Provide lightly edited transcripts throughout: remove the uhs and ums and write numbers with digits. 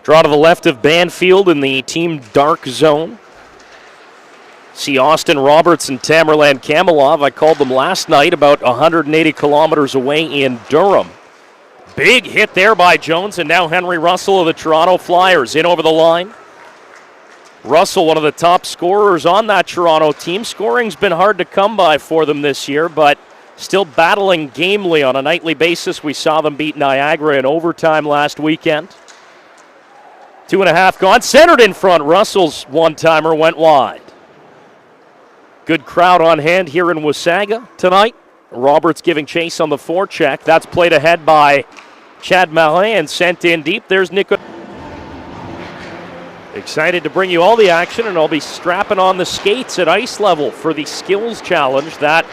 Draw to the left of Banfield in the team dark zone. See Austin Roberts and Tamerlan Kamalov. I called them last night, about 180 kilometers away in Durham. Big hit there by Jones, and now Henry Russell of the Toronto Flyers in over the line. Russell, one of the top scorers on that Toronto team. Scoring's been hard to come by for them this year, but still battling gamely on a nightly basis. We saw them beat Niagara in overtime last weekend. 2.5 gone, centered in front. Russell's one-timer went wide. Good crowd on hand here in Wasaga tonight. Roberts giving chase on the forecheck. That's played ahead by Chad Marin and sent in deep. There's Nico. Excited to bring you all the action, and I'll be strapping on the skates at ice level for the skills challenge. That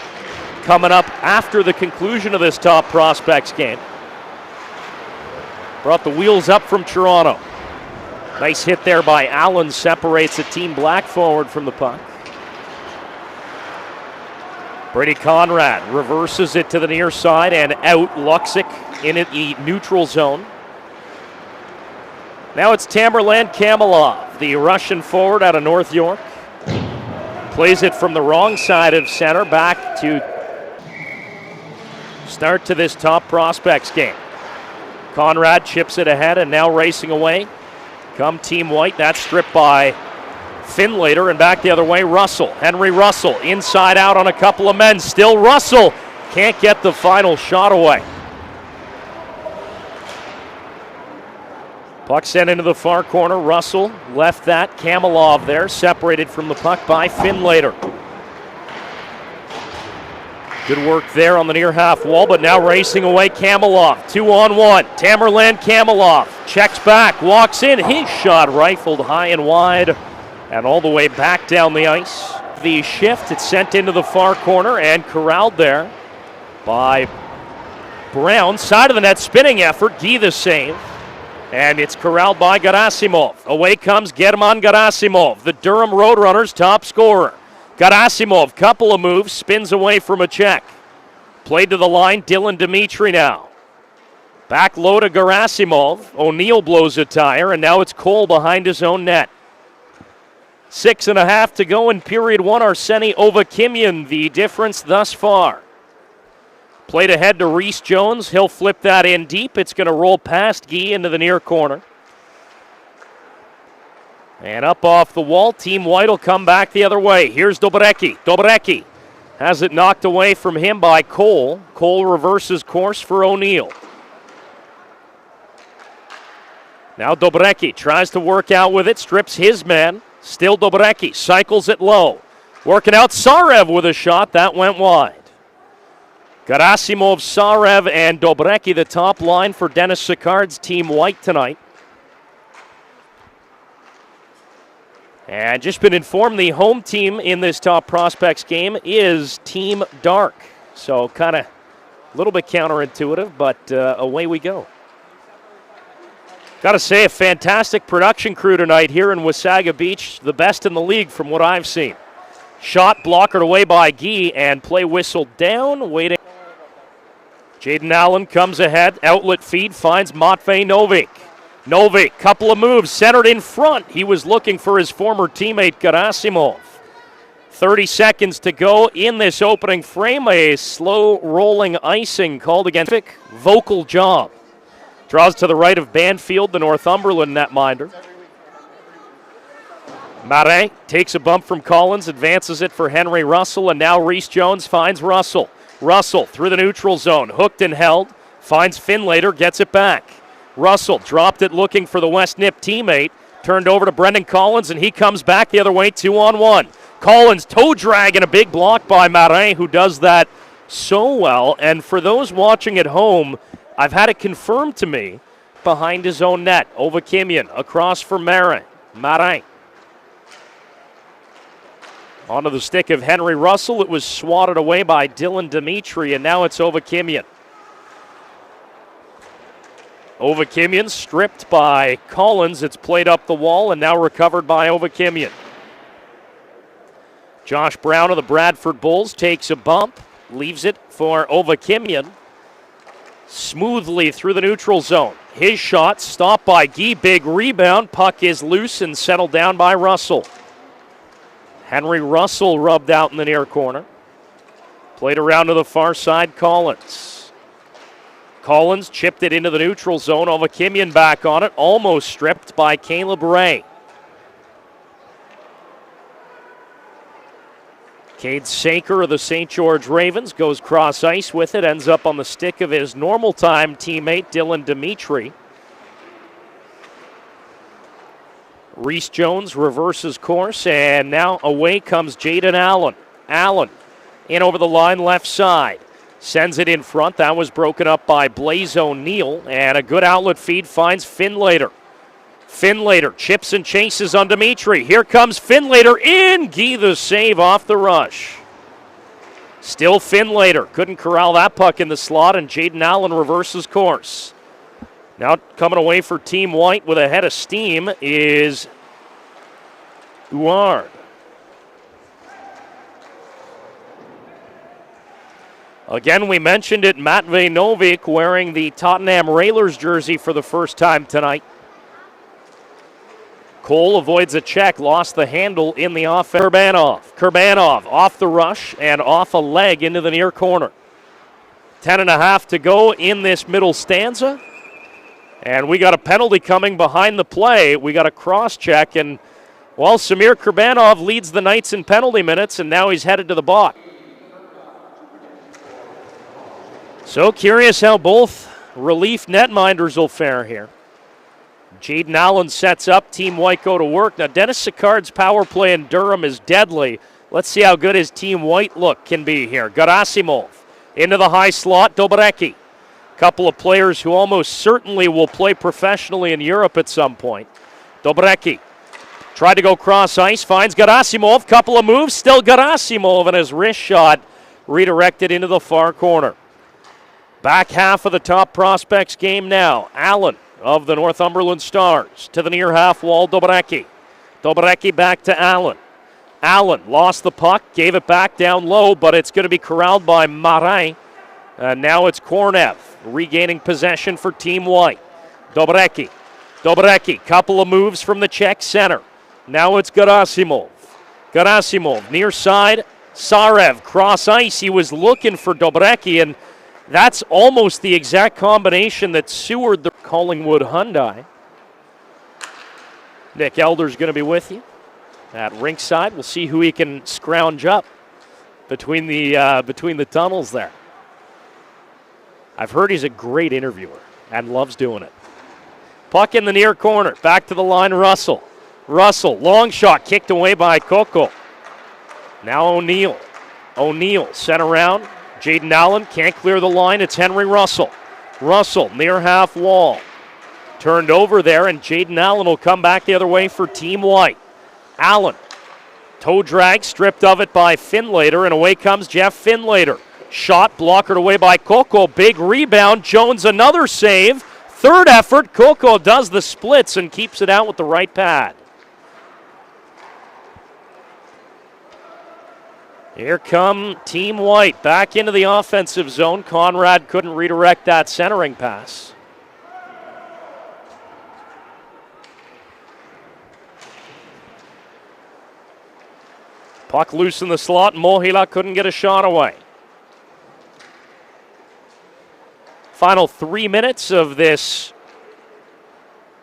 coming up after the conclusion of this top prospects game. Brought the wheels up from Toronto. Nice hit there by Allen, separates the team black forward from the puck. Brady Conrad reverses it to the near side and out. Luxic in the neutral zone. Now it's Tamerlan Kamalov, the Russian forward out of North York. Plays it from the wrong side of center, back to start to this top prospects game. Conrad chips it ahead and now racing away. Come Team White, that's stripped by Finlater and back the other way. Russell, Henry Russell, inside out on a couple of men. Still Russell, can't get the final shot away. Puck sent into the far corner. Russell left that. Kamalov there, separated from the puck by Finlater. Good work there on the near half wall, but now racing away Kamalov. 2-on-1. Tamerlan Kamalov checks back, walks in. His shot rifled high and wide and all the way back down the ice. The shift, it's sent into the far corner and corralled there by Brown. Side of the net, spinning effort. Guy the save. And it's corralled by Gerasimov. Away comes German Gerasimov, the Durham Roadrunners' top scorer. Gerasimov, couple of moves, spins away from a check. Played to the line, Dylan Dimitri now. Back low to Gerasimov. O'Neill blows a tire, and now it's Cole behind his own net. 6.5 to go in period one. Arseny Ovakimian, the difference thus far. Played ahead to Reese Jones. He'll flip that in deep. It's going to roll past Guy into the near corner. And up off the wall, Team White will come back the other way. Here's Dobrecki. Dobrecki has it knocked away from him by Cole. Cole reverses course for O'Neill. Now Dobrecki tries to work out with it, strips his man. Still Dobrecki, cycles it low. Working out Sarev with a shot, that went wide. Gerasimov, Sarev, and Dobrecki, the top line for Dennis Sicard's Team White tonight. And just been informed the home team in this top prospects game is Team Dark. So kind of a little bit counterintuitive, but away we go. Got to say, a fantastic production crew tonight here in Wasaga Beach. The best in the league from what I've seen. Shot blockered away by Guy and play whistle down, waiting. Jaden Allen comes ahead, outlet feed, finds Matvei Novik. Novik, couple of moves, centered in front. He was looking for his former teammate Gerasimov. 30 seconds to go in this opening frame. A slow rolling icing called against Vic. Vocal job. Draws to the right of Banfield, the Northumberland netminder. Marin takes a bump from Collins, advances it for Henry Russell, and now Reese Jones finds Russell. Russell through the neutral zone, hooked and held, finds Finlater, gets it back. Russell dropped it looking for the West Nip teammate, turned over to Brendan Collins, and he comes back the other way, 2-on-1. Collins toe drag and a big block by Marin, who does that so well. And for those watching at home, I've had it confirmed to me behind his own net. Ovakimian across for Marin. Onto the stick of Henry Russell. It was swatted away by Dylan Dimitri, and now it's Ovakimian. Ovakimian stripped by Collins. It's played up the wall and now recovered by Ovakimian. Josh Brown of the Bradford Bulls takes a bump, leaves it for Ovakimian. Smoothly through the neutral zone. His shot stopped by Guy. Big rebound. Puck is loose and settled down by Russell. Henry Russell rubbed out in the near corner. Played around to the far side, Collins. Collins chipped it into the neutral zone. Ovakimian back on it. Almost stripped by Caleb Ray. Cade Saker of the St. George Ravens goes cross ice with it. Ends up on the stick of his normal time teammate, Dylan Dimitri. Reese Jones reverses course, and now away comes Jaden Allen. Allen in over the line left side. Sends it in front. That was broken up by Blaze O'Neill, and a good outlet feed finds Finlater. Finlater chips and chases on Dimitri. Here comes Finlater in. Guy the save off the rush. Still Finlater. Couldn't corral that puck in the slot, and Jaden Allen reverses course. Now coming away for Team White with a head of steam is Uard. Again, we mentioned it, Matvei Novik wearing the Tottenham Railers jersey for the first time tonight. Cole avoids a check, lost the handle in the offense. Kurbanov off the rush and off a leg into the near corner. 10.5 to go in this middle stanza. And we got a penalty coming behind the play. We got a cross check, and well, Samir Kurbanov leads the Knights in penalty minutes, and now he's headed to the box. So curious how both relief netminders will fare here. Jaden Allen sets up, Team White go to work. Now Dennis Sicard's power play in Durham is deadly. Let's see how good his Team White look can be here. Gerasimov into the high slot, Dobrecki. Couple of players who almost certainly will play professionally in Europe at some point. Dobrecki tried to go cross ice, finds Gerasimov. Couple of moves, still Gerasimov, and his wrist shot redirected into the far corner. Back half of the Top Prospects game now. Allen of the Northumberland Stars to the near half wall, Dobrecki. Dobrecki back to Allen. Allen lost the puck, gave it back down low, but it's going to be corralled by Marin. Now it's Kornev regaining possession for Team White. Dobrecki. Dobrecki, couple of moves from the Czech center. Now it's Gerasimov. Gerasimov near side. Sarev cross ice. He was looking for Dobrecki, and that's almost the exact combination that sewered the Collingwood Hyundai. Nick Elder's going to be with you at rinkside. We'll see who he can scrounge up between the tunnels there. I've heard he's a great interviewer and loves doing it. Puck in the near corner. Back to the line, Russell. Russell, long shot, kicked away by Coco. Now O'Neill. O'Neill sent around. Jaden Allen can't clear the line. It's Henry Russell. Russell near half wall. Turned over there, and Jaden Allen will come back the other way for Team White. Allen. Toe drag, stripped of it by Finlater, and away comes Jeff Finlater. Shot blockered away by Coco. Big rebound. Jones another save. Third effort. Coco does the splits and keeps it out with the right pad. Here come Team White back into the offensive zone. Conrad couldn't redirect that centering pass. Puck loose in the slot. Mohila couldn't get a shot away. Final 3 minutes of this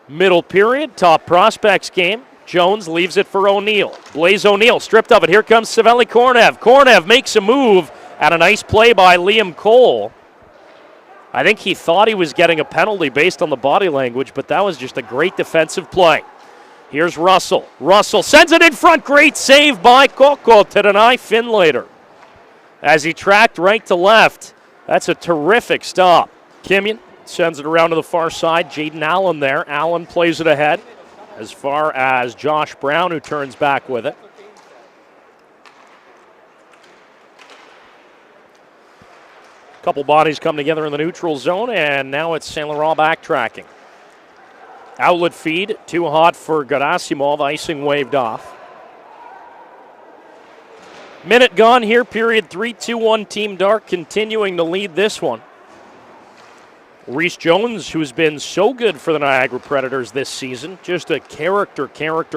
middle period. Top Prospects game. Jones leaves it for O'Neill. Blaze O'Neill stripped of it. Here comes Saveli Kornev. Kornev makes a move, and a nice play by Liam Cole. I think he thought he was getting a penalty based on the body language, but that was just a great defensive play. Here's Russell. Russell sends it in front. Great save by Coco to deny Finlater. As he tracked right to left, that's a terrific stop. Kimian sends it around to the far side. Jaden Allen there. Allen plays it ahead as far as Josh Brown, who turns back with it. Couple bodies come together in the neutral zone, and now it's Saint Laurent backtracking. Outlet feed, too hot for Gerasimov, icing waved off. Minute gone here, period 3-2-1, Team Dark continuing to lead this one. Reese Jones, who's been so good for the Niagara Predators this season, just a character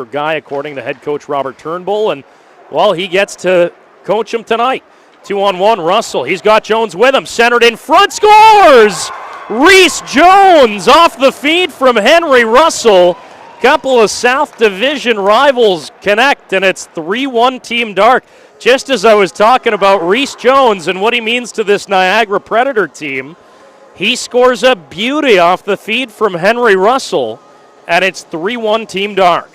guy, according to head coach Robert Turnbull, and, well, he gets to coach him tonight. 2-on-1, Russell. He's got Jones with him. Centered in front, scores! Reese Jones off the feed from Henry Russell. Couple of South Division rivals connect, and it's 3-1 Team Dark. Just as I was talking about Reese Jones and what he means to this Niagara Predator team, he scores a beauty off the feed from Henry Russell, and it's 3-1 Team Dark.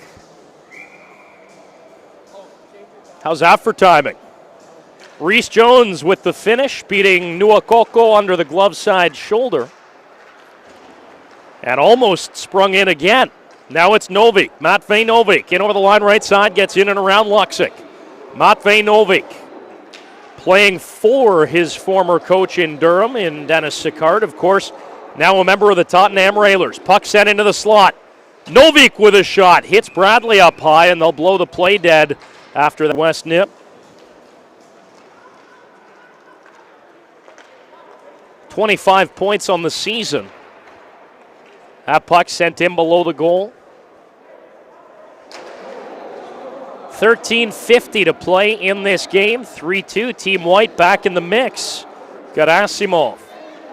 How's that for timing? Reese Jones with the finish, beating Nuakoko under the glove side shoulder. And almost sprung in again. Now it's Novik, Matvei Novik, in over the line right side, gets in and around Luxic. Matvei Novik playing for his former coach in Durham, in Dennis Sicard, of course, now a member of the Tottenham Railers. Puck sent into the slot. Novik with a shot, hits Bradley up high, and they'll blow the play dead after the West nip. 25 points on the season. That puck sent in below the goal. 13:50 to play in this game. 3-2, Team White back in the mix. Gerasimov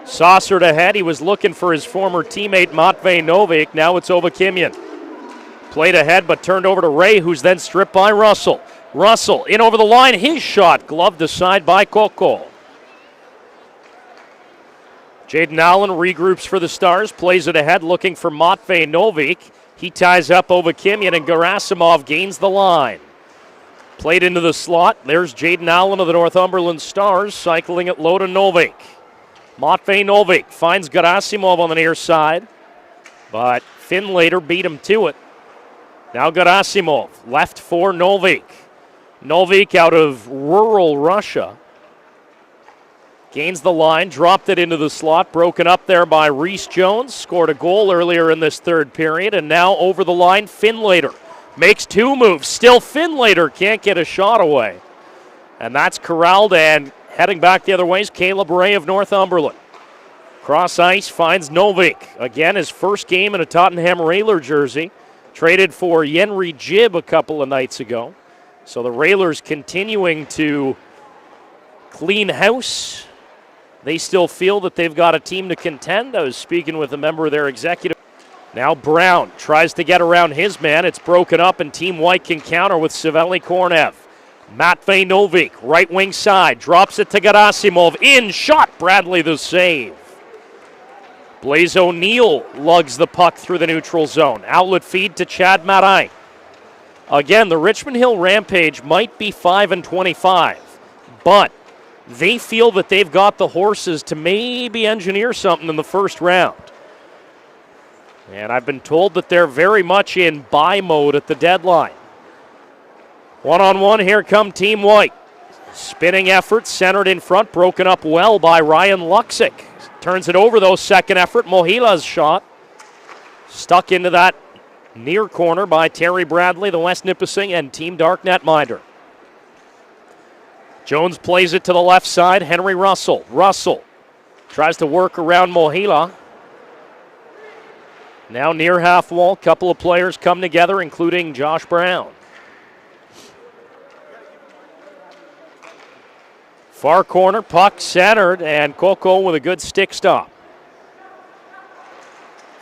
saucered ahead. He was looking for his former teammate Matvei Novik. Now it's Ovakimian. Played ahead but turned over to Ray, who's then stripped by Russell. Russell in over the line. His shot gloved aside by Koko. Jaden Allen regroups for the Stars, plays it ahead, looking for Matvei Novik. He ties up Ovakimian, and Gerasimov gains the line. Played into the slot. There's Jaden Allen of the Northumberland Stars, cycling it low to Novik. Matvei Novik finds Gerasimov on the near side, but Finlater beat him to it. Now Gerasimov, left for Novik. Novik out of rural Russia. Gains the line, dropped it into the slot, broken up there by Reese Jones. Scored a goal earlier in this third period, and now over the line, Finlater. Makes two moves, still Finlater can't get a shot away. And that's corralled, and heading back the other way is Caleb Ray of Northumberland. Cross ice finds Novik. Again, his first game in a Tottenham Railer jersey. Traded for Yenry Jib a couple of nights ago. So the Railers continuing to clean house. They still feel that they've got a team to contend. I was speaking with a member of their executive. Now Brown tries to get around his man. It's broken up, and Team White can counter with Saveli Kornev. Matvei Novik, right wing side, drops it to Gerasimov. In shot, Bradley the save. Blaze O'Neill lugs the puck through the neutral zone. Outlet feed to Chad Marai. Again, the Richmond Hill Rampage might be 5-25, but they feel that they've got the horses to maybe engineer something in the first round. And I've been told that they're very much in buy mode at the deadline. One-on-one, here come Team White. Spinning effort, centered in front, broken up well by Ryan Luxic. Turns it over, though, second effort. Mohila's shot. Stuck into that near corner by Terry Bradley, the West Nipissing, and Team Dark netminder. Jones plays it to the left side. Henry Russell. Russell tries to work around Mohila. Now near half wall, couple of players come together, including Josh Brown. Far corner, puck centered, and Koko with a good stick stop.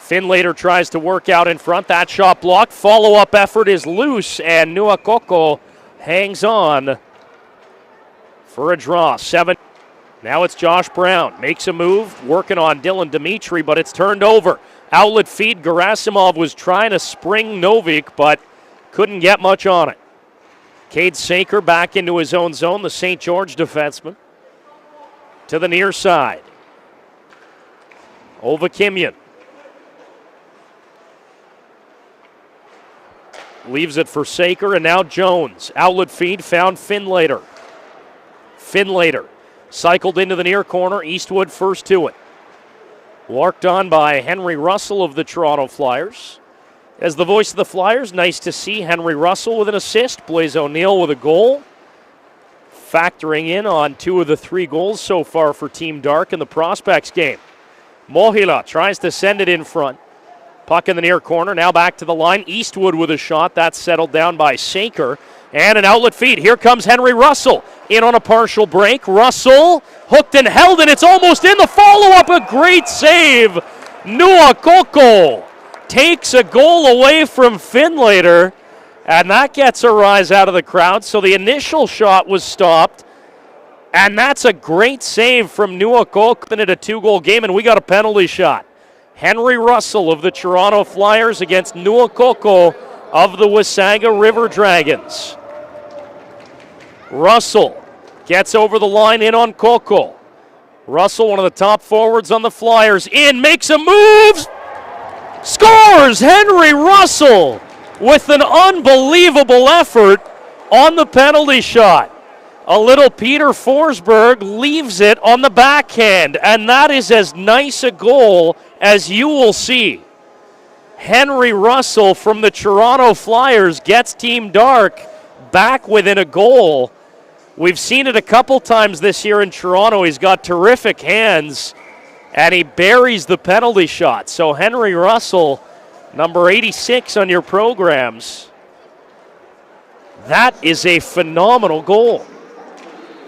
Finlater tries to work out in front. That shot blocked. Follow-up effort is loose, and Nuakoko hangs on for a draw. 7. Now it's Josh Brown. Makes a move, working on Dylan Dimitri, but it's turned over. Outlet feed. Gerasimov was trying to spring Novik, but couldn't get much on it. Cade Saker back into his own zone, the St. George defenseman. To the near side. Ovakimian. Leaves it for Saker, and now Jones. Outlet feed, found Finlater. Finlater cycled into the near corner. Eastwood first to it. Walked on by Henry Russell of the Toronto Flyers. As the voice of the Flyers, nice to see Henry Russell with an assist. Blaze O'Neill with a goal. Factoring in on 2 of the 3 goals so far for Team Dark in the Prospects game. Mohila tries to send it in front. Puck in the near corner, now back to the line. Eastwood with a shot. That's settled down by Saker. And an outlet feed. Here comes Henry Russell in on a partial break. Russell hooked and held, and it's almost in. The follow-up, a great save. Nuakoko takes a goal away from Finlater, and that gets a rise out of the crowd. So the initial shot was stopped, and that's a great save from Nuakoko in a 2-goal game, and we got a penalty shot. Henry Russell of the Toronto Flyers against Nuakoko of the Wasaga River Dragons. Russell gets over the line in on Coco. Russell, one of the top forwards on the Flyers, in, makes a move, scores! Henry Russell with an unbelievable effort on the penalty shot. A little Peter Forsberg leaves it on the backhand, and that is as nice a goal as you will see. Henry Russell from the Toronto Flyers gets Team Dark back within a goal. We've seen it a couple times this year in Toronto. He's got terrific hands, and he buries the penalty shot. So Henry Russell, number 86 on your programs. That is a phenomenal goal.